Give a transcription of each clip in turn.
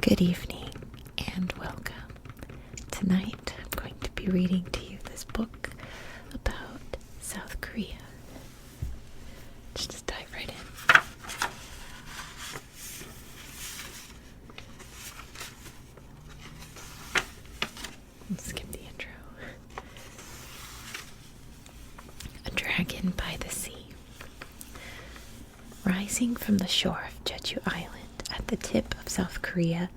Good evening and welcome. Tonight I'm going to be reading to you this book about South Korea. Let's just dive right in. Let's skip the intro. A Dragon by the Sea. Rising from the shore of Jeju Island at the tip of South Korea,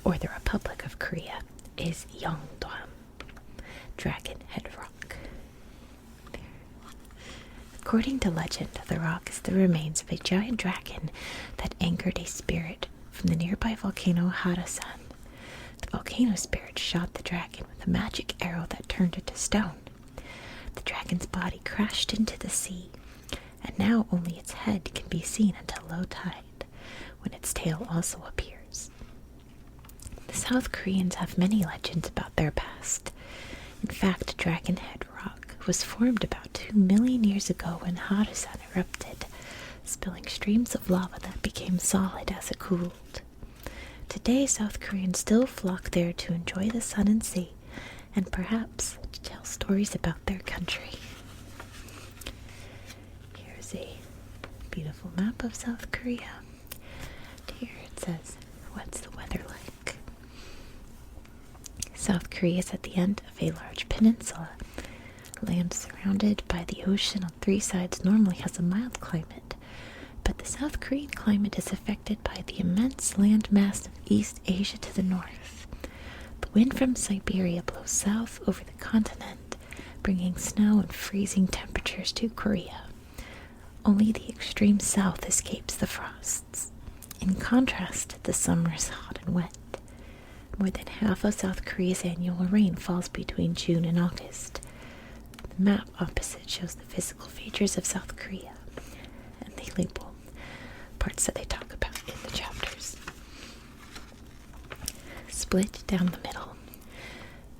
or the Republic of Korea, is Yeongdam, Dragon Head Rock. According to legend, the rock is the remains of a giant dragon that angered a spirit from the nearby volcano Harasan. The volcano spirit shot the dragon with a magic arrow that turned it to stone. The dragon's body crashed into the sea, and now only its head can be seen until low tide, when its tail also appears. The South Koreans have many legends about their past. In fact, Dragon Head Rock was formed about 2 million years ago when Harasan erupted, spilling streams of lava that became solid as it cooled. Today, South Koreans still flock there to enjoy the sun and sea, and perhaps to tell stories about their country. Here's a beautiful map of South Korea. Here it says, what's the weather like? South Korea is at the end of a large peninsula. Land surrounded by the ocean on 3 sides normally has a mild climate, but the South Korean climate is affected by the immense landmass of East Asia to the north. The wind from Siberia blows south over the continent, bringing snow and freezing temperatures to Korea. Only the extreme south escapes the frosts. In contrast, the summer is hot and wet. More than half of South Korea's annual rain falls between June and August. The map opposite shows the physical features of South Korea, and they label parts that they talk about in the chapters. Split down the middle.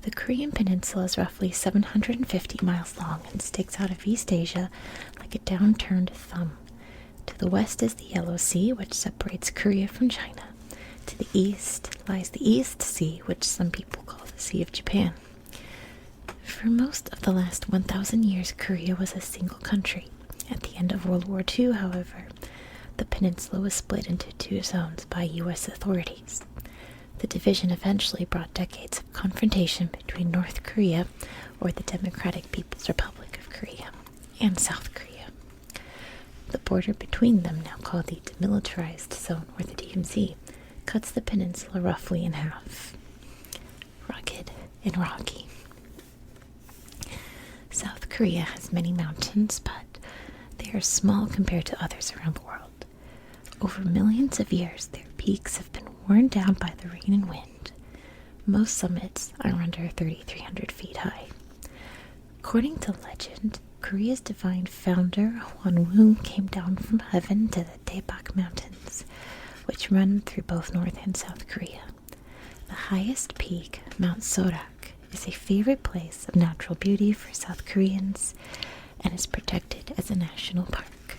The Korean peninsula is roughly 750 miles long and sticks out of East Asia like a downturned thumb. To the west is the Yellow Sea, which separates Korea from China. To the east lies the East Sea, which some people call the Sea of Japan. For most of the last 1,000 years, Korea was a single country. At the end of World War II, however, the peninsula was split into 2 zones by U.S. authorities. The division eventually brought decades of confrontation between North Korea, or the Democratic People's Republic of Korea, and South Korea. The border between them, now called the Demilitarized Zone, or the DMZ, cuts the peninsula roughly in half. Rugged and rocky. South Korea has many mountains, but they are small compared to others around the world. Over millions of years, their peaks have been worn down by the rain and wind. Most summits are under 3,300 feet high. According to legend, Korea's divine founder, Hwanwoong, came down from heaven to the Daebak Mountains, which run through both North and South Korea. The highest peak, Mount Sorak, is a favorite place of natural beauty for South Koreans and is protected as a national park.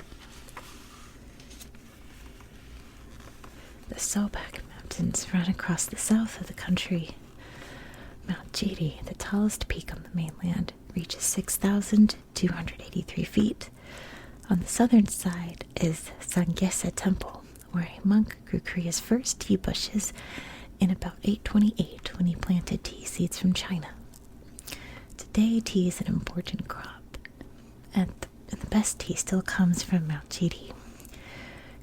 The Sobak Mountains run across the south of the country. Mount Jiri, the tallest peak on the mainland, reaches 6,283 feet. On the southern side is Sanggyeose Temple, where a monk grew Korea's first tea bushes in about 828 when he planted tea seeds from China. Today, tea is an important crop, and the best tea still comes from Mount Jiri.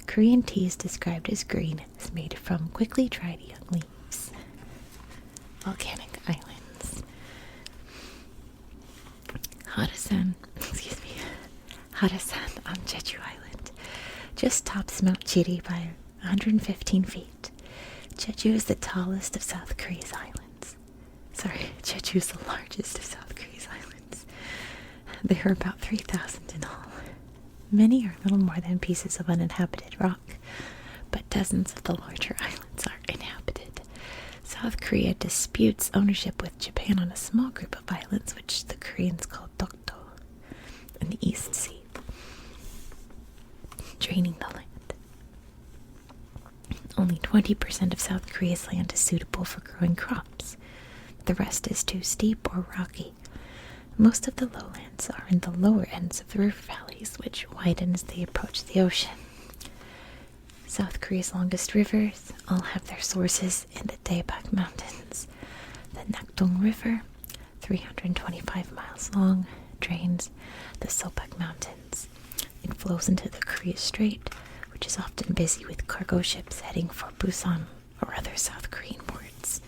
Korean tea is described as green and is made from quickly dried young leaves. Volcanic islands. Harasan on Jeju Island just tops Mount Jiri by 115 feet. Jeju is the tallest of South Korea's islands. Jeju is the largest of South Korea's islands. There are about 3,000 in all. Many are little more than pieces of uninhabited rock, but dozens of the larger islands are inhabited. South Korea disputes ownership with Japan on a small group of islands, which the Koreans call Dokdo, in the East Sea, draining the land. Only 20% of South Korea's land is suitable for growing crops. The rest is too steep or rocky. Most of the lowlands are in the lower ends of the river valleys, which widen as they approach the ocean. South Korea's longest rivers all have their sources in the Daebaek Mountains. The Nakdong River, 325 miles long, drains the Sobaek Mountains. It flows into the Korea Strait, which is often busy with cargo ships heading for Busan or other South Korean ports.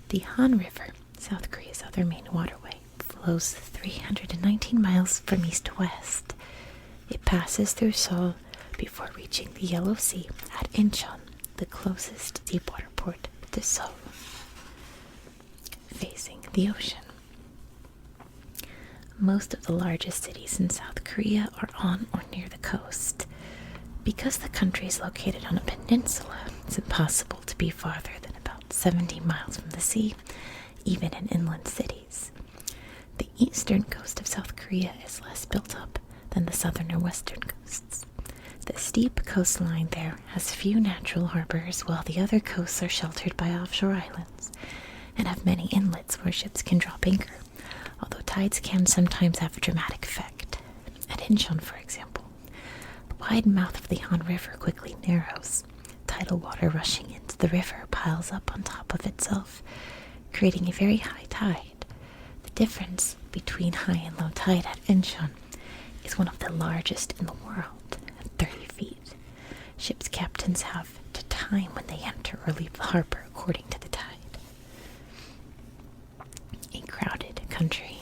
The Han River, South Korea's other main waterway, flows 319 miles from east to west. It passes through Seoul before reaching the Yellow Sea at Incheon, the closest deepwater port to Seoul, facing the ocean. Most of the largest cities in South Korea are on or near the coast. Because the country is located on a peninsula, it's impossible to be farther than about 70 miles from the sea, even in inland cities. The eastern coast of South Korea is less built up than the southern or western coasts. The steep coastline there has few natural harbors, while the other coasts are sheltered by offshore islands and have many inlets where ships can drop anchor, although tides can sometimes have a dramatic effect. At Incheon, for example, the wide mouth of the Han River quickly narrows. Tidal water rushing into the river piles up on top of itself, creating a very high tide. The difference between high and low tide at Incheon is one of the largest in the world, at 30 feet. Ships' captains have to time when they enter or leave the harbor according to the tide. A crowded country.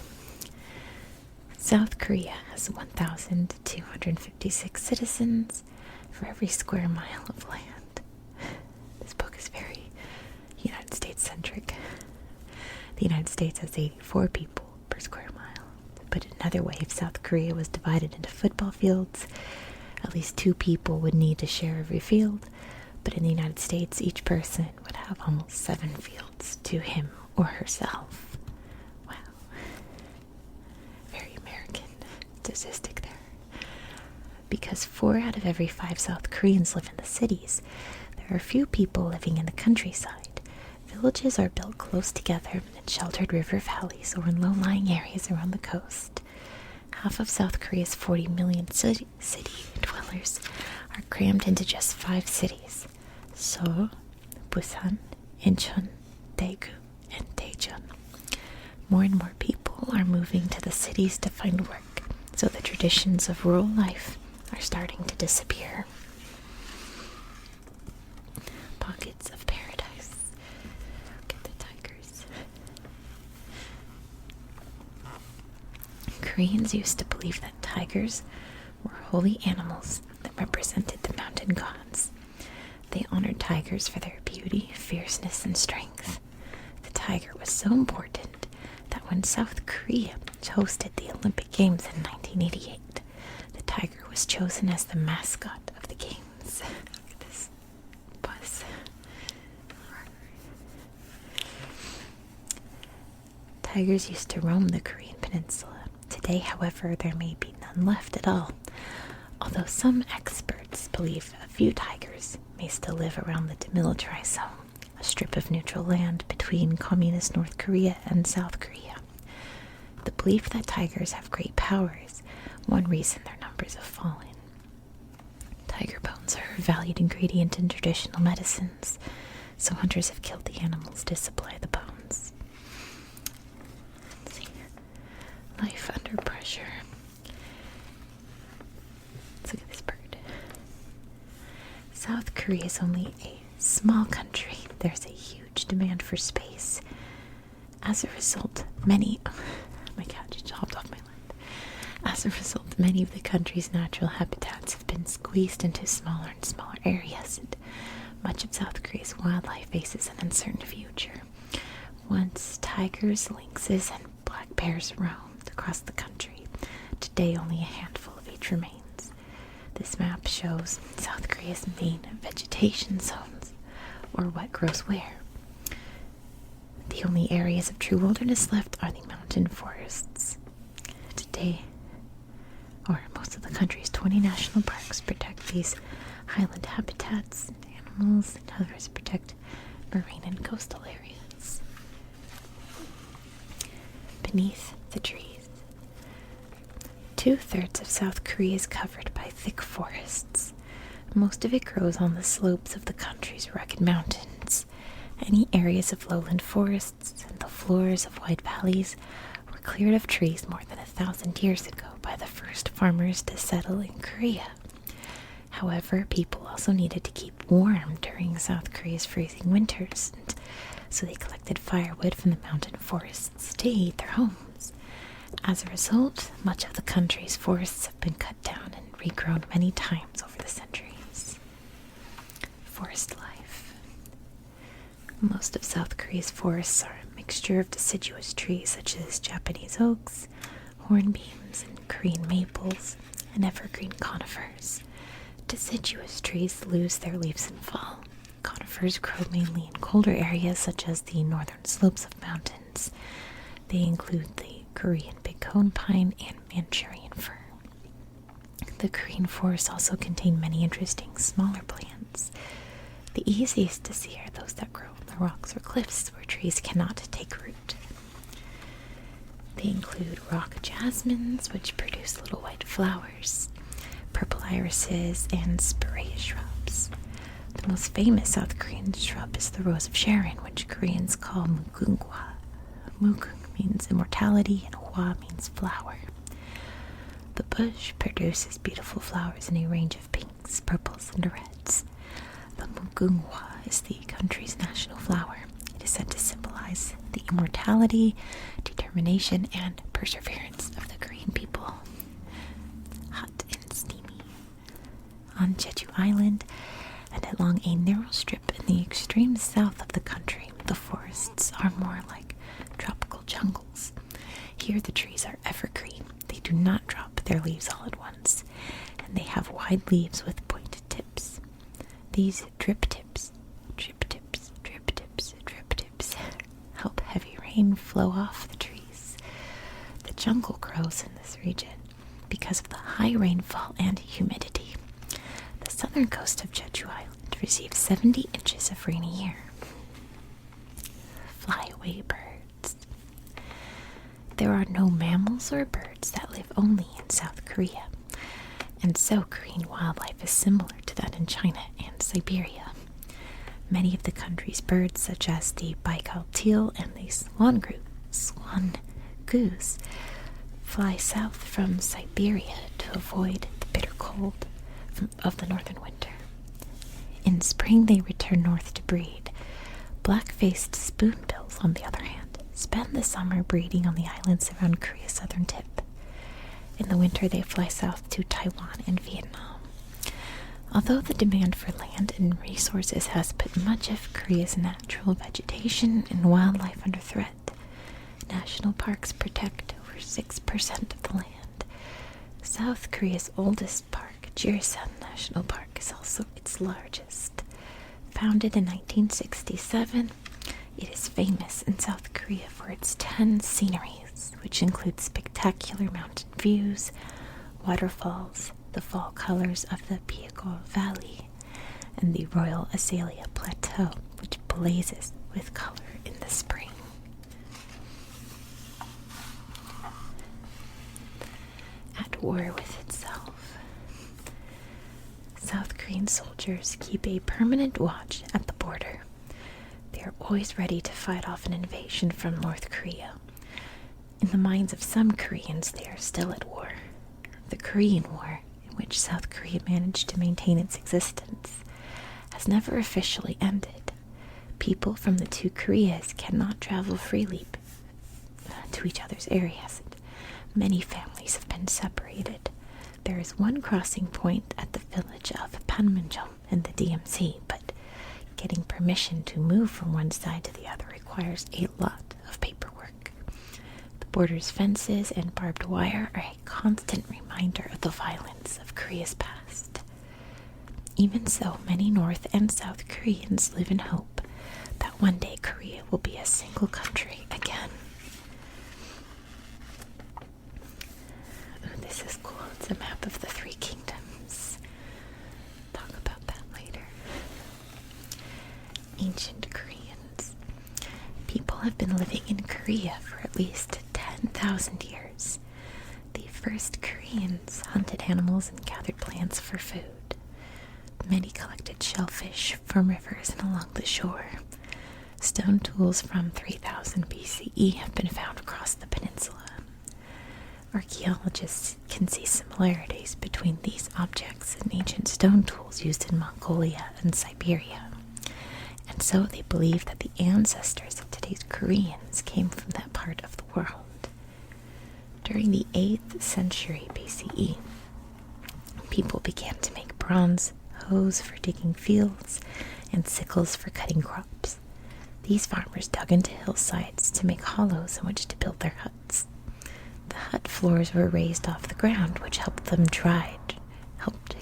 South Korea has 1,256 citizens for every square mile of land. This book is very United States-centric. The United States has 84 people per square mile. To put it another way, if South Korea was divided into football fields, at least 2 people would need to share every field, but in the United States, each person would have almost 7 fields to him or herself. Wow. Very American statistic there. Because 4 out of every 5 South Koreans live in the cities, there are few people living in the countryside. Villages are built close together in sheltered river valleys or in low-lying areas around the coast. Half of South Korea's 40 million city dwellers are crammed into just 5 cities: Seoul, Busan, Incheon, Daegu, and Daejeon. More and more people are moving to the cities to find work, so the traditions of rural life are starting to disappear. Pockets of paradise. Look at the tigers. Koreans used to believe that tigers were holy animals that represented the mountain gods. They honored tigers for their beauty, fierceness, and strength. The tiger was so important that when South Korea hosted the Olympic Games in 1988, the tiger was chosen as the mascot of the games. Look at this bus. Tigers used to roam the Korean peninsula. Today, however, there may be none left at all, although some experts believe a few tigers may still live around the demilitarized zone, a strip of neutral land between communist North Korea and South Korea. The belief that tigers have great power is one reason their numbers have fallen. Tiger bones are a valued ingredient in traditional medicines, so hunters have killed the animals to supply the bones. Let's see. Life under pressure. Let's look at this bird. South Korea is only a small country. There's a huge demand for space. As a result, oh my cat just hopped off my lap. As a result, many of the country's natural habitats have been squeezed into smaller and smaller areas, and much of South Korea's wildlife faces an uncertain future. Once tigers, lynxes, and black bears roamed across the country, today only a handful of each remains. This map shows South Korea's main vegetation zones, or what grows where. The only areas of true wilderness left are the mountain forests. Today, most of the country's 20 national parks protect these highland habitats and animals, and others protect marine and coastal areas. Beneath the trees. 2/3 of South Korea is covered by thick forests. Most of it grows on the slopes of the country's rugged mountains. Any areas of lowland forests and the floors of wide valleys were cleared of trees more than 1,000 years ago by the first farmers to settle in Korea. However, people also needed to keep warm during South Korea's freezing winters, and so they collected firewood from the mountain forests to heat their homes. As a result, much of the country's forests have been cut down and regrown many times over the centuries. Forest life. Most of South Korea's forests are a mixture of deciduous trees such as Japanese oaks, hornbeams, and Korean maples, and evergreen conifers. Deciduous trees lose their leaves in fall. Conifers grow mainly in colder areas such as the northern slopes of mountains. They include the Korean bighorn pine and Manchurian fir. The Korean forests also contain many interesting smaller plants. The easiest to see are those that grow on the rocks or cliffs where trees cannot take root. They include rock jasmines, which produce little white flowers, purple irises, and spirea shrubs. The most famous South Korean shrub is the Rose of Sharon, which Koreans call mugunghwa. Mugung means immortality and hwa means flower. The bush produces beautiful flowers in a range of pinks, purples, and reds. The mugunghwa is the country's national flower. It is said to symbolize the immortality, determination, and perseverance of the Korean people. Hot and steamy. On Jeju Island, and along a narrow strip in the extreme south of the country, the forests are more like tropical jungles. Here the trees are evergreen. They do not drop their leaves all at once, and they have wide leaves with pointed tips. These drip tips, help heavy rain flow off the trees. The jungle grows in this region because of the high rainfall and humidity. The southern coast of Jeju Island receives 70 inches of rain a year. Flyaway birds. There are no mammals or birds that live only in South Korea, and so Korean wildlife is similar to that in China and Siberia. Many of the country's birds, such as the Baikal teal and the swan goose, fly south from Siberia to avoid the bitter cold of the northern winter. In spring, they return north to breed. Black-faced spoonbills, on the other hand, spend the summer breeding on the islands around Korea's southern tip. In the winter, they fly south to Taiwan and Vietnam. Although the demand for land and resources has put much of Korea's natural vegetation and wildlife under threat, national parks protect over 6% of the land. South Korea's oldest park, Jiresan National Park, is also its largest. Founded in 1967, it is famous in South Korea for its 10 sceneries, which include spectacular mountain views, waterfalls, the fall colors of the Pyeongtaek Valley, and the Royal Azalea Plateau, which blazes with color in the spring. At war with itself. South Korean soldiers keep a permanent watch at the border. They are always ready to fight off an invasion from North Korea. In the minds of some Koreans, they are still at war. The Korean War, in which South Korea managed to maintain its existence, has never officially ended. People from the two Koreas cannot travel freely to each other's areas. Many families have been separated. There is one crossing point at the village of Panmunjom in the DMZ, but getting permission to move from one side to the other requires a lot of paperwork. The border's fences and barbed wire are a constant reminder of the violence of Korea's past. Even so, many North and South Koreans live in hope that one day Korea will be a single country again. Ooh, this is cool. It's a map of the Three Kingdoms. Talk about that later. least 10,000 years, the first Koreans hunted animals and gathered plants for food. Many collected shellfish from rivers and along the shore. Stone tools from 3000 BCE have been found across the peninsula. Archaeologists can see similarities between these objects and ancient stone tools used in Mongolia and Siberia, and so they believe that the ancestors of today's Koreans came from that part of the world. During the 8th century BCE, people began to make bronze hoes for digging fields and sickles for cutting crops. These farmers dug into hillsides to make hollows in which to build their huts. The hut floors were raised off the ground, which helped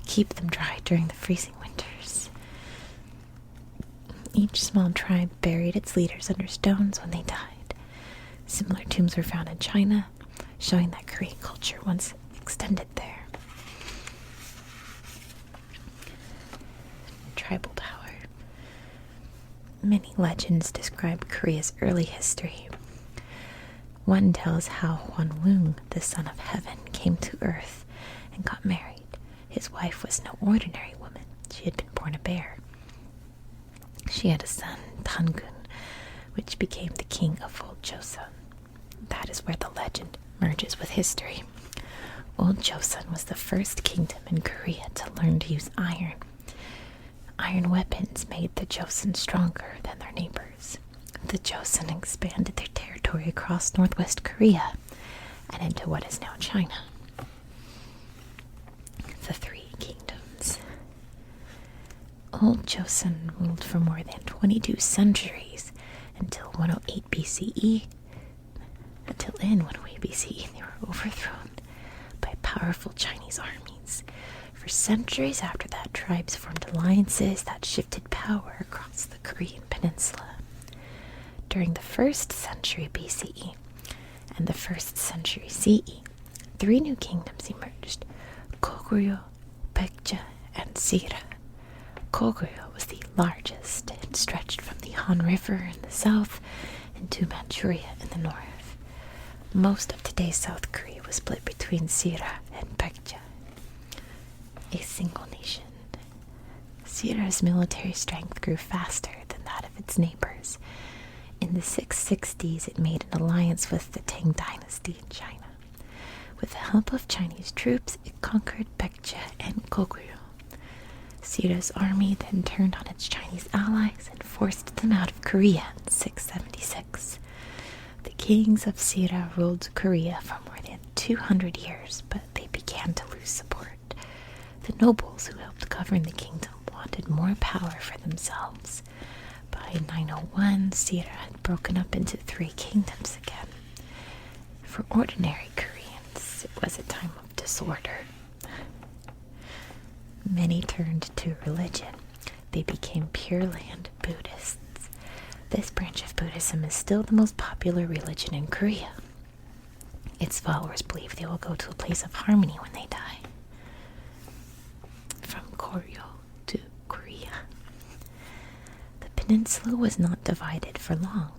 keep them dry during the freezing winters. Each small tribe buried its leaders under stones when they died. Similar tombs were found in China, showing that Korean culture once extended there. Tribal power. Many legends describe Korea's early history. One tells how Hwanwoong, the son of heaven, came to earth and got married. His wife was no ordinary woman. She had been born a bear. She had a son, Tangun, which became the king of Old Joseon. That is where the legend merges with history. Old Joseon was the first kingdom in Korea to learn to use iron. Iron weapons made the Joseon stronger than their neighbors. The Joseon expanded their territory across northwest Korea and into what is now China. The Three Kingdoms. Old Joseon ruled for more than 22 centuries until 108 BCE. Until in 108 BCE, they were overthrown by powerful Chinese armies. For centuries after that, tribes formed alliances that shifted power across the Korean peninsula. During the 1st century BCE and the 1st century CE, 3 new kingdoms emerged: Goguryeo, Baekje, and Sira. Goguryeo was the largest. It stretched from the Han River in the south into Manchuria in the north. Most of today's South Korea was split between Sira and Baekje, a single nation. Sira's military strength grew faster than that of its neighbors. In the 660s, it made an alliance with the Tang Dynasty in China. With the help of Chinese troops, it conquered Baekje and Goguryeo. Sira's army then turned on its Chinese allies and forced them out of Korea in 676. The kings of Sira ruled Korea for more than 200 years, but they began to lose support. The nobles who helped govern the kingdom wanted more power for themselves. By 901, Sira had broken up into 3 kingdoms again. For ordinary Koreans, it was a time of disorder. Many turned to religion. They became Pure Land Buddhists. This branch of Buddhism is still the most popular religion in Korea. Its followers believe they will go to a place of harmony when they die. From Koryo to Korea. The peninsula was not divided for long.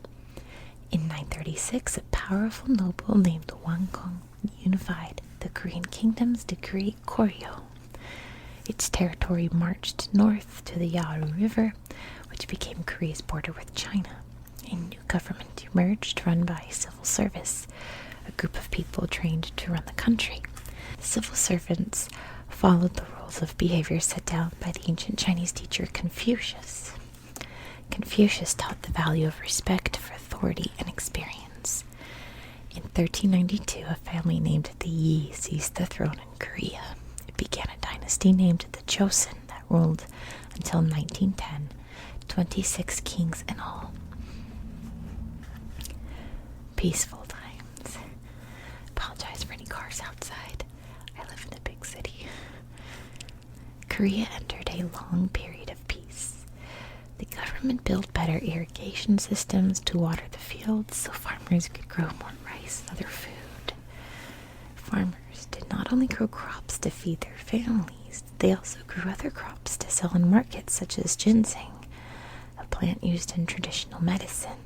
In 936, a powerful noble named Wangkong unified the Korean kingdoms to create Koryo. Its territory marched north to the Yaru River, which became Korea's border with China. A new government emerged run by civil service, a group of people trained to run the country. Civil servants followed the rules of behavior set down by the ancient Chinese teacher Confucius. Confucius taught the value of respect for authority and experience. In 1392, a family named the Yi seized the throne in Korea. It began a dynasty named the Joseon that ruled until 1910, 26 kings in all. Peaceful times. Apologize for any cars outside. I live in a big city. Korea entered a long period of peace. The government built better irrigation systems to water the fields so farmers could grow more rice and other food. Farmers did not only grow crops to feed their families, they also grew other crops to sell in markets such as ginseng, a plant used in traditional medicine.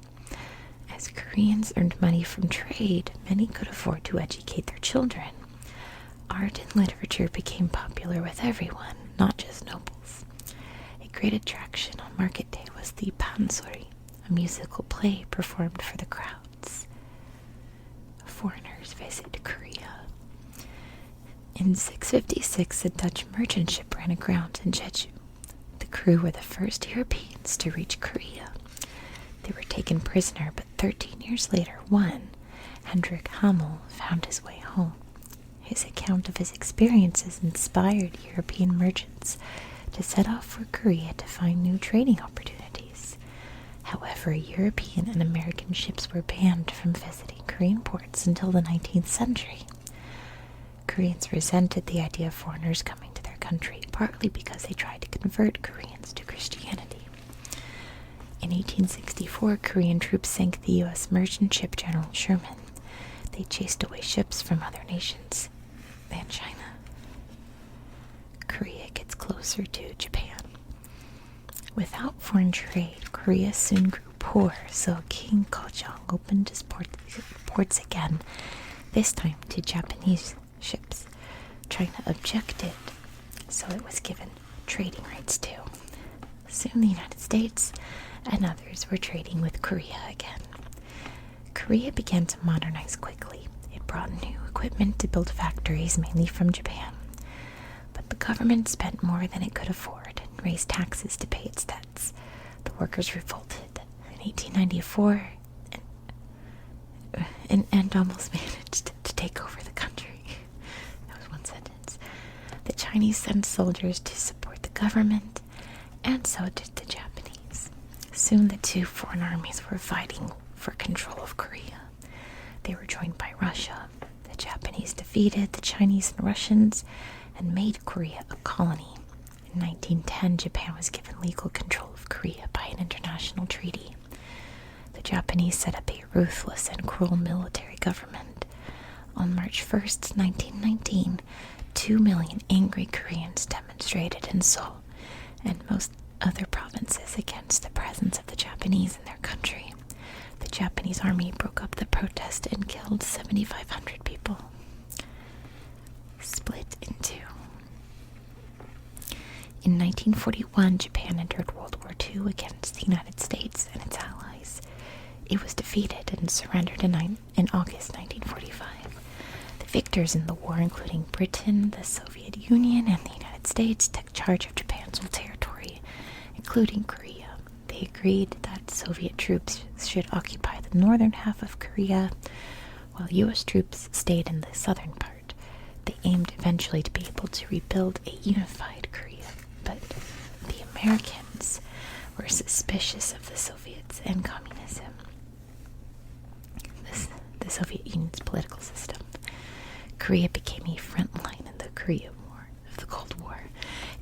As As Koreans earned money from trade, many could afford to educate their children. Art and literature became popular with everyone, not just nobles. A great attraction on market day was the pansori, a musical play performed for the crowds. Foreigners visit Korea. In 656, a Dutch merchant ship ran aground in Jeju. The crew were the first Europeans to reach Korea. They were taken prisoner, but 13 years later, one, Hendrik Hamel, found his way home. His account of his experiences inspired European merchants to set off for Korea to find new trading opportunities. However, European and American ships were banned from visiting Korean ports until the 19th century. Koreans resented the idea of foreigners coming to their country, partly because they tried to convert Koreans to Christianity. In 1864, Korean troops sank the U.S. merchant ship General Sherman. They chased away ships from other nations and China. Korea gets closer to Japan. Without foreign trade, Korea soon grew poor, so King Kojong opened his ports again, this time to Japanese ships. China objected, so it was given trading rights too. Soon the United States and others were trading with Korea again. Korea began to modernize quickly. It brought new equipment to build factories, mainly from Japan. But the government spent more than it could afford and raised taxes to pay its debts. The workers revolted in 1894 and almost managed to take over the country. That was one sentence. The Chinese sent soldiers to support the government, and so did the Japanese. Soon the two foreign armies were fighting for control of Korea. They were joined by Russia. The Japanese defeated the Chinese and Russians and made Korea a colony. In 1910, Japan was given legal control of Korea by an international treaty. The Japanese set up a ruthless and cruel military government. On March 1st, 1919, 2 million angry Koreans demonstrated in Seoul and most other provinces against the presence of the Japanese in their country. The Japanese army broke up the protest and killed 7,500 people. Split in two. In 1941, Japan entered World War II against the United States and its allies. It was defeated and surrendered in August 1945. The victors in the war, including Britain, the Soviet Union, and the United States, took charge of Japan's whole territory, including Korea. They agreed that Soviet troops should occupy the northern half of Korea, while U.S. troops stayed in the southern part. They aimed eventually to be able to rebuild a unified Korea, but the Americans were suspicious of the Soviets and communism, the Soviet Union's political system. Korea became a front line in the Korea War of the Cold War,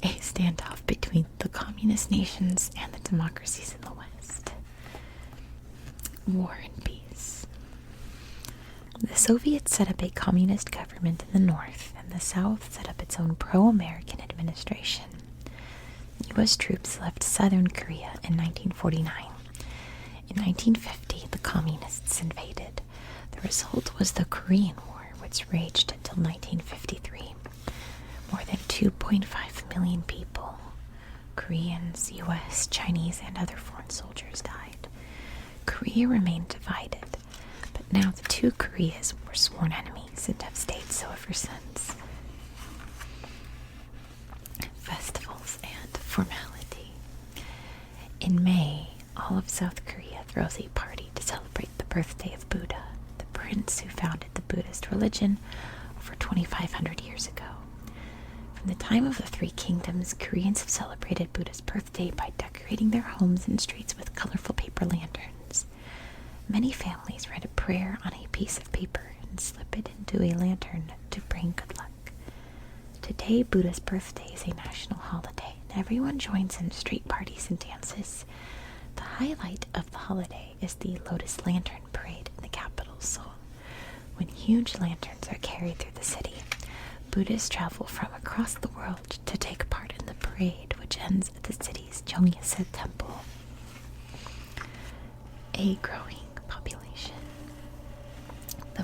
a standoff between the communist nations and the democracies in the West. War and peace. The Soviets set up a communist government in the north, and the south set up its own pro-American administration. U.S. troops left southern Korea in 1949. In 1950, the communists invaded. The result was the Korean War, which raged until 1953. More than 2.5 million people, Koreans, U.S., Chinese, and other foreign soldiers died. Korea remained divided, but now the two Koreas were sworn enemies and have stayed so ever since. Festivals and formality. In May, all of South Korea throws a party to celebrate the birthday of Buddha, the prince who founded the Buddhist religion over 2,500 years ago. From the time of the Three Kingdoms, Koreans have celebrated Buddha's birthday by decorating their homes and streets with colorful paper lanterns. Many families write a prayer on a piece of paper and slip it into a lantern to bring good luck. Today, Buddha's birthday is a national holiday, and everyone joins in street parties and dances. The highlight of the holiday is the Lotus Lantern Parade in the capital, Seoul. When huge lanterns are carried through the city, Buddhists travel from across the world to take part in the parade, which ends at the city's Jonghyese Temple. A growing population.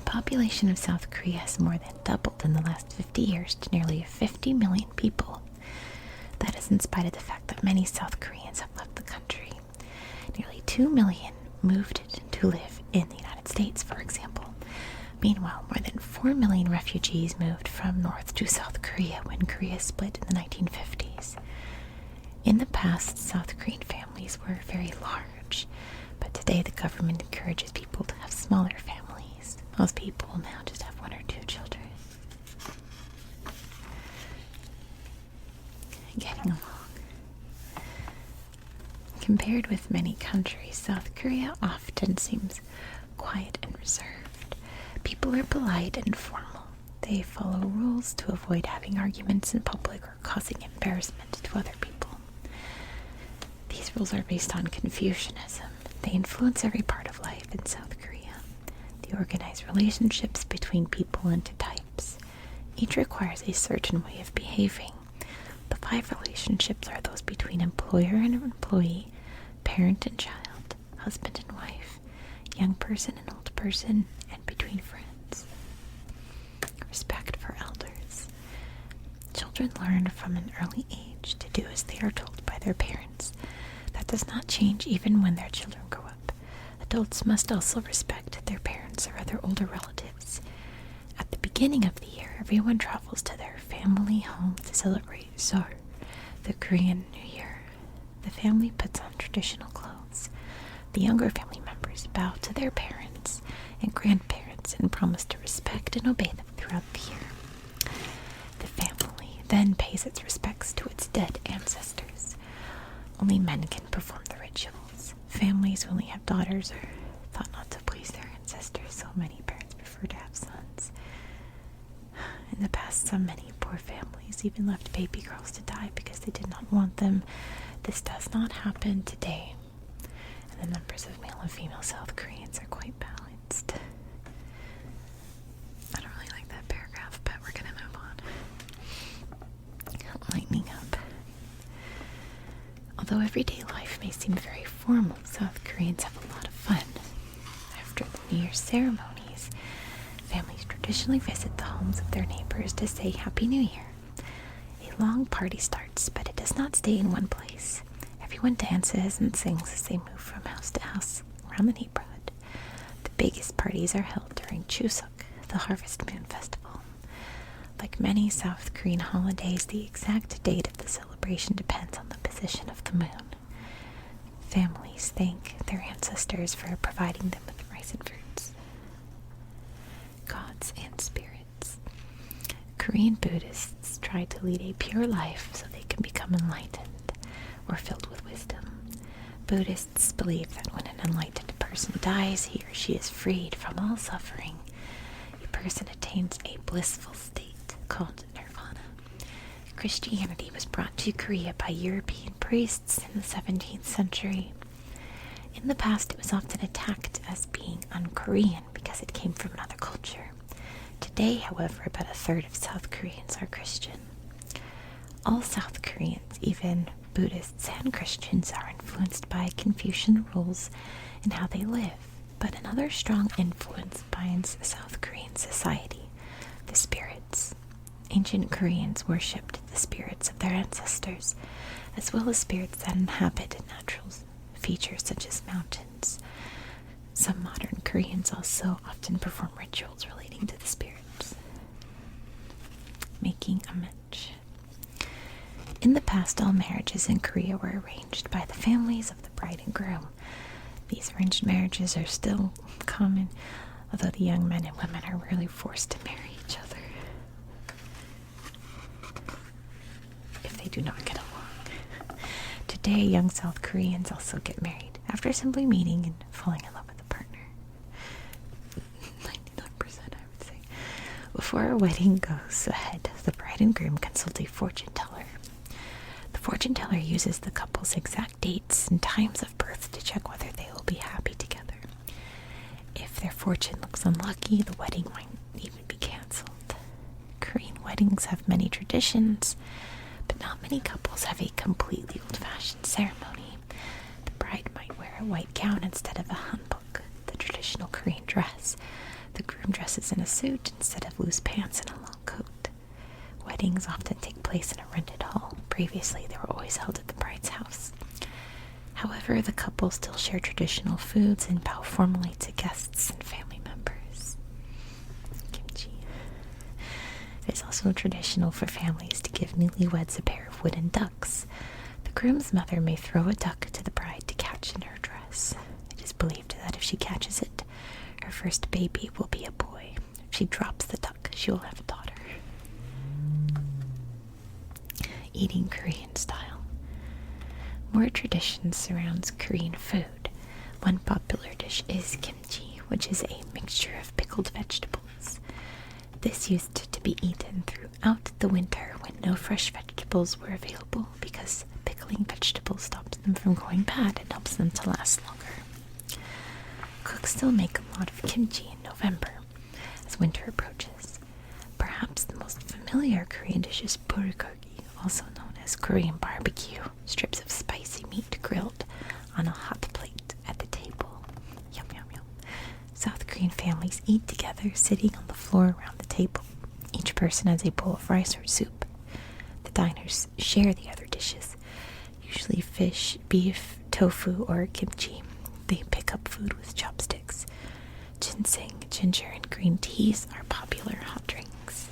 population of South Korea has more than doubled in the last 50 years to nearly 50 million people. That is in spite of the fact that many South Koreans have left the country. Nearly 2 million moved to live in the United States, for example. Meanwhile, more than 4 million refugees moved from North to South Korea when Korea split in the 1950s. In the past, South Korean families were very large, but today the government encourages people to have smaller families. Most people now just have 1 or 2 children. Getting along. Compared with many countries, South Korea often seems quiet and reserved. People are polite and formal. They follow rules to avoid having arguments in public or causing embarrassment to other people. These rules are based on Confucianism. They influence every part of life in South Korea. They organize relationships between people into types. Each requires a certain way of behaving. The 5 relationships are those between employer and employee, parent and child, husband and wife, young person and old person, and between friends. Respect for elders. Children learn from an early age to do as they are told by their parents. That does not change even when their children grow up. Adults must also respect their parents or other older relatives. At the beginning of the year, everyone travels to their family home to celebrate Seoul, the Korean New Year. The family puts on traditional clothes. The younger family members bow to their parents and grandparents and promise to respect and obey them throughout the year. The family then pays its respects to its dead ancestors. Only men can perform the rituals. Families who only have daughters are thought not to please their ancestors, so many parents prefer to have sons. In the past, many poor families even left baby girls to die because they did not want them. This does not happen today, and the numbers of male and female South Koreans are quite balanced. I don't really like that paragraph, but we're gonna move on. Lightening up. Although everyday life may seem very formal, South Koreans have a lot of fun. After the New Year's ceremonies, families traditionally visit the homes of their neighbors to say Happy New Year. A long party starts, but it does not stay in one place. Everyone dances and sings as they move from house to house around the neighborhood. The biggest parties are held during Chuseok, the Harvest Moon Festival. Like many South Korean holidays, the exact date of the celebration depends on the position of the moon. Families thank their ancestors for providing them with rice and fruits. Gods and spirits. Korean Buddhists try to lead a pure life so they can become enlightened or filled with wisdom. Buddhists believe that when an enlightened person dies, he or she is freed from all suffering. A person attains a blissful state called nirvana. Christianity was brought to Korea by European priests in the 17th century. In the past, it was often attacked as being un-Korean because it came from another culture. Today, however, about a third of South Koreans are Christian. All South Koreans, even Buddhists and Christians, are influenced by Confucian rules in how they live. But another strong influence binds South Korean society: the spirits. Ancient Koreans worshipped the spirits of their ancestors, as well as spirits that inhabit natural features such as mountains. Some modern Koreans also often perform rituals relating to the spirits. Making a match. In the past, all marriages in Korea were arranged by the families of the bride and groom. These arranged marriages are still common, although the young men and women are rarely forced to marry each other if they do not get along. Today, young South Koreans also get married after simply meeting and falling in love with a partner. 99%, I would say. Before a wedding goes ahead, the bride and groom consult a fortune teller. The fortune teller uses the couple's exact dates and times of birth to check whether they will be happy together. If their fortune looks unlucky, the wedding might even be cancelled. Korean weddings have many traditions, but not many couples have a completely old-fashioned ceremony. The bride might wear a white gown instead of a hanbok, the traditional Korean dress. The groom dresses in a suit instead of loose pants and a long coat. Weddings often take place in a rented hall. Previously, they were always held at the bride's house. However, the couple still share traditional foods and bow formally to guests and family members. Kimchi. It is also traditional for families to give newlyweds a pair of wooden ducks. The groom's mother may throw a duck to the bride to catch in her dress. It is believed that if she catches it, her first baby will be a boy. If she drops the duck, she will have a daughter. Eating Korean style. More tradition surrounds Korean food. One popular dish is kimchi, which is a mixture of pickled vegetables. This used to be eaten throughout the winter when no fresh vegetables were available because pickling vegetables stops them from going bad and helps them to last longer. Cooks still make a lot of kimchi in November as winter approaches. Perhaps the most familiar Korean dish is bulgogi, also known as Korean barbecue, strips of spicy meat grilled on a hot plate at the table. Yum, yum, yum. South Korean families eat together, sitting on the floor around the table. Each person has a bowl of rice or soup. The diners share the other dishes, usually fish, beef, tofu, or kimchi. They pick up food with chopsticks. Ginseng, ginger, and green teas are popular hot drinks.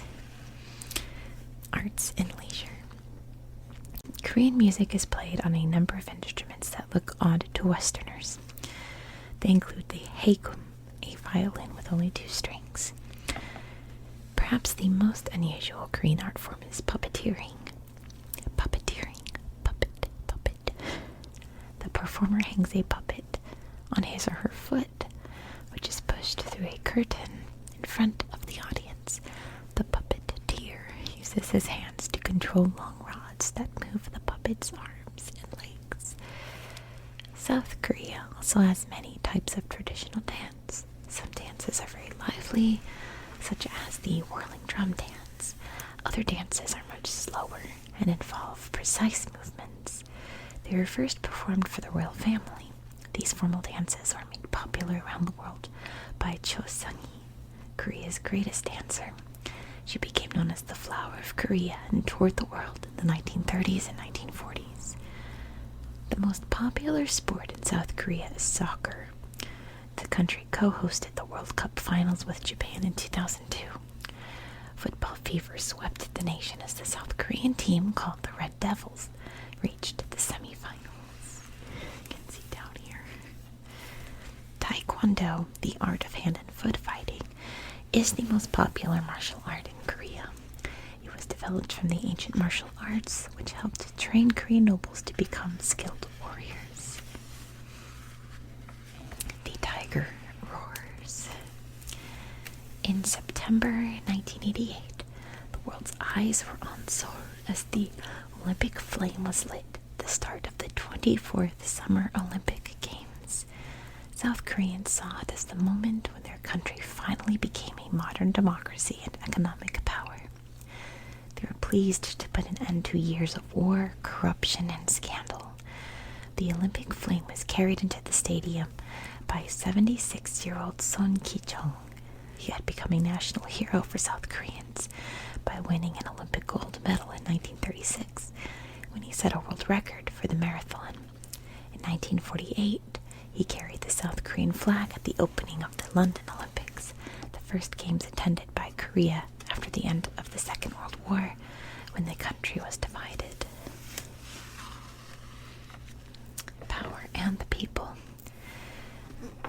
Arts and leisure. Korean music is played on a number of instruments that look odd to Westerners. They include the haegeum, a violin with only 2 strings. Perhaps the most unusual Korean art form is puppeteering. Puppet. The performer hangs a puppet on his or her foot, which is pushed through a curtain in front of the audience. The puppeteer uses his hands to control long rods that move the puppet's arms and legs. South Korea also has many types of traditional dance. Some dances are very lively, such as the whirling drum dance. Other dances are much slower and involve precise movements. They were first performed for the royal family. These formal dances were made popular around the world by Cho Sung-hee, Korea's greatest dancer. She became known as the Flower of Korea and toured the world in the 1930s and 1940s. The most popular sport in South Korea is soccer. The country co-hosted the World Cup finals with Japan in 2002. Football fever swept the nation as the South Korean team, called the Red Devils, reached the semifinals. You can see down here. Taekwondo, the art of hand and foot fighting, is the most popular martial art in Korea. It was developed from the ancient martial arts, which helped train Korean nobles to become skilled warriors. The tiger roars. In September 1988, the world's eyes were on Seoul as the Olympic flame was lit, the start of the 24th Summer Olympic Games. South Koreans saw it as the moment when their country finally became a modern democracy and economic power. They were pleased to put an end to years of war, corruption, and scandal. The Olympic flame was carried into the stadium by 76-year-old Son Ki-jong. He had become a national hero for South Koreans by winning an Olympic gold medal in 1936, when he set a world record for the marathon. In 1948, he carried the South Korean flag at the opening of the London Olympics, the first games attended by Korea after the end of the Second World War, when the country was divided. Power and the people.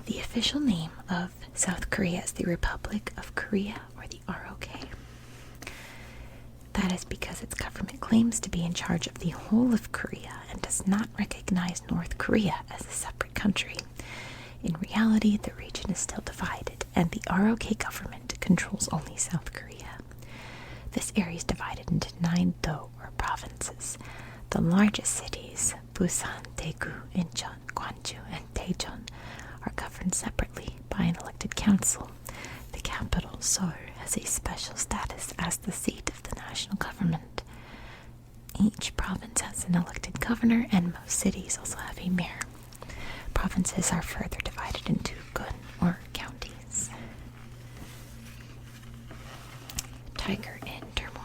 The official name of South Korea is the Republic of Korea, or the ROK. That is because its government claims to be in charge of the whole of Korea and does not recognize North Korea as a separate country. In reality, the region is still divided, and the ROK government controls only South Korea. This area is divided into 9 do, or provinces. The largest cities, Busan, Daegu, Incheon, Gwangju, and Daejeon, are governed separately by an elected council. The capital, Seoul, has a special status as the seat of the national government. Each province has an elected governor, and most cities also have a mayor. Provinces are further divided into gun, or counties. tiger in turmoil.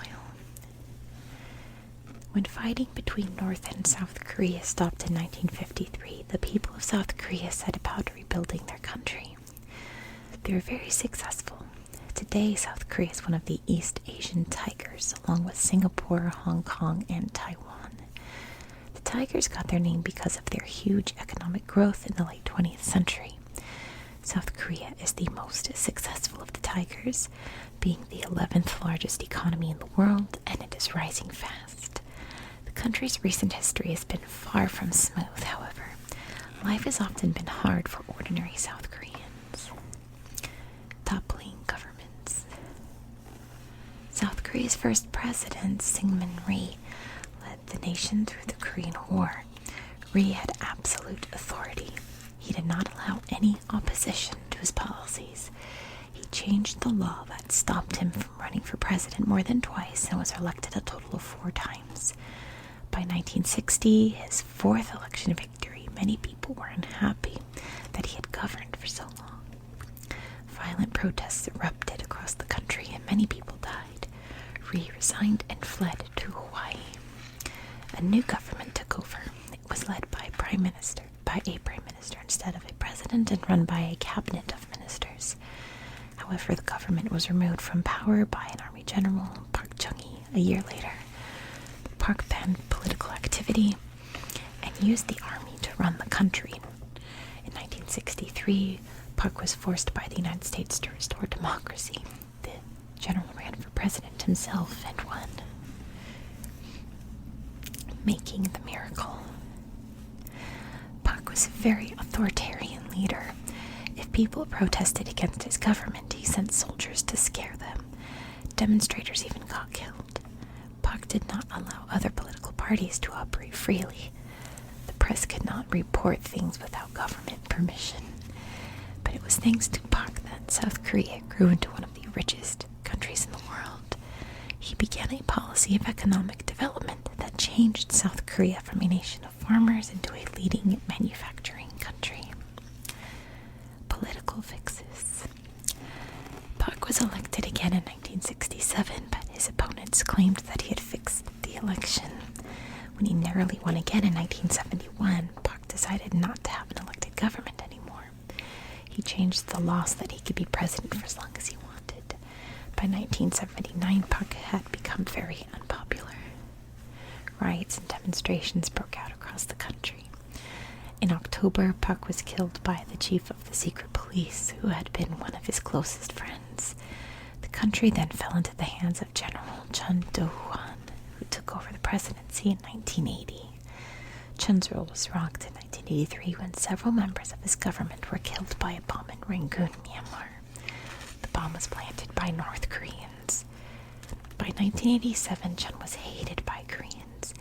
When fighting between North and South Korea stopped in 1953, the people of South Korea set about rebuilding their country. They were very successful. Today, South Korea is one of the East Asian tigers, along with Singapore, Hong Kong, and Taiwan. The tigers got their name because of their huge economic growth in the late 20th century. South Korea is the most successful of the tigers, being the 11th largest economy in the world, and it is rising fast. The country's recent history has been far from smooth, however. Life has often been hard for ordinary South Koreans. Toppling governments. South Korea's first president, Syngman Rhee, led the nation through the Korean War. Rhee had absolute authority. He did not allow any opposition to his policies. He changed the law that stopped him from running for president more than twice and was elected a total of 4 times. By 1960, his 4th election victory, many people were unhappy that he had governed for so long. Violent protests erupted across the country and many people died. Rhee resigned and fled to Hawaii. A new government took over. It was led by a prime minister instead of a president, and run by a cabinet of ministers. However, the government was removed from power by an army general, Park Chung-hee, a year later. Park banned political activity and used the army to run the country. In 1963, Park was forced by the United States to restore democracy. The general ran for president himself and won, making the miracle. Park was a very authoritarian leader. If people protested against his government, he sent soldiers to scare them. Demonstrators even got killed. Park did not allow other political parties to operate freely. The press could not report things without government permission. But it was thanks to Park that South Korea grew into one of the richest countries in the world. He began a policy of economic development that changed South Korea from a nation of farmers into a leading manufacturing country. Political fixes. Park was elected again in 1967, but his opponents claimed that he had fixed the election. When he narrowly won again in 1971, Park decided not to have an elected government anymore. He changed the law so that he could be president for as long as he wanted. By 1979, Park had become very unpopular. Riots and demonstrations broke out across the country. In October, Park was killed by the chief of the secret police, who had been one of his closest friends. The country then fell into the hands of General Chun Do-hwan, who took over the presidency in 1980. Chun's rule was rocked in 1983 when several members of his government were killed by a bomb in Rangoon, Myanmar. The bomb was planted by North Koreans. By 1987, Chun was hated by Koreans.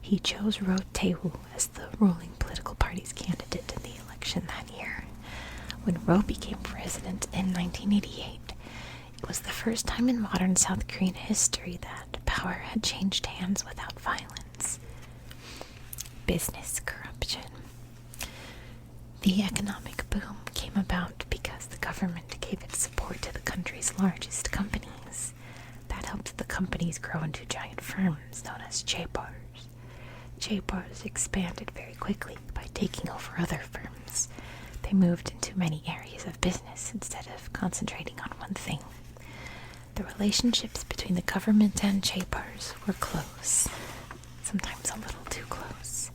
He chose Roh Tae-woo as the ruling political party's candidate in the election that year. When Roh became president in 1988, it was the first time in modern South Korean history that power had changed hands without violence. Business corruption. The economic boom came about because the government gave its support to the country's largest companies. That helped the companies grow into giant firms known as chaebol. Chaebol expanded very quickly by taking over other firms. They moved into many areas of business instead of concentrating on one thing. The relationships between the government and chaebols were close, sometimes a little too close.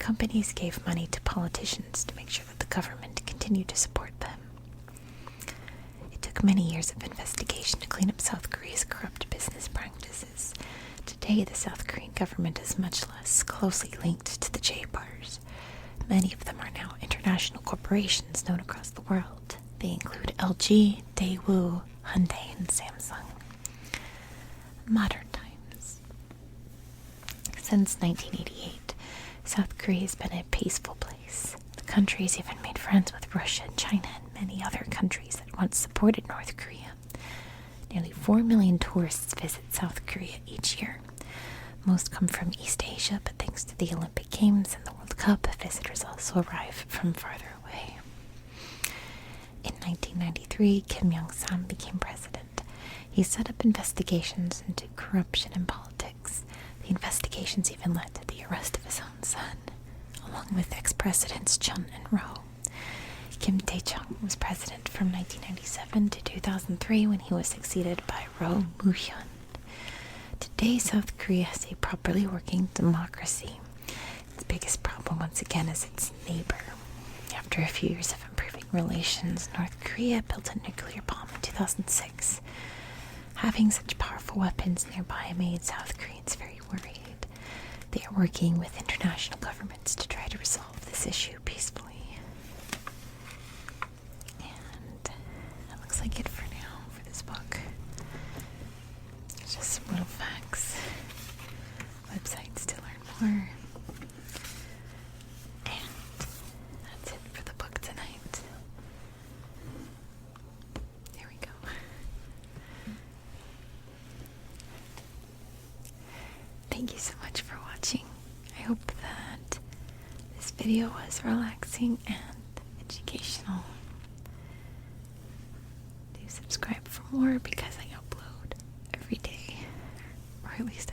Companies gave money to politicians to make sure that the government continued to support them. It took many years of investigation to clean up South Korea's corrupt business practices. Today, the South Korean government is much less closely linked to the chaebols. Many of them are now international corporations known across the world. They include LG, Daewoo, Hyundai, and Samsung. Modern times. Since 1988, South Korea has been a peaceful place. The country has even made friends with Russia and China and many other countries that once supported North Korea. Nearly 4 million tourists visit South Korea each year. Most come from East Asia, but thanks to the Olympic Games and the World Cup, visitors also arrive from farther away. In 1993, Kim Young-sam became president. He set up investigations into corruption in politics. The investigations even led to the arrest of his own son, along with ex-presidents Chun and Roh. Kim Dae-chung was president from 1997 to 2003 when he was succeeded by Roh Moo-hyun. Today, South Korea has a properly working democracy. Its biggest problem, once again, is its neighbor. After a few years of improving relations, North Korea built a nuclear bomb in 2006. Having such powerful weapons nearby made South Koreans very worried. They are working with international governments to try to resolve this issue peacefully. And that looks like it for now for this book. It's just some little facts, websites to learn more. And that's it for the book tonight. There we go. Thank you so much for watching. I hope that this video was relaxing and educational. Do subscribe for more because I upload every day, or at least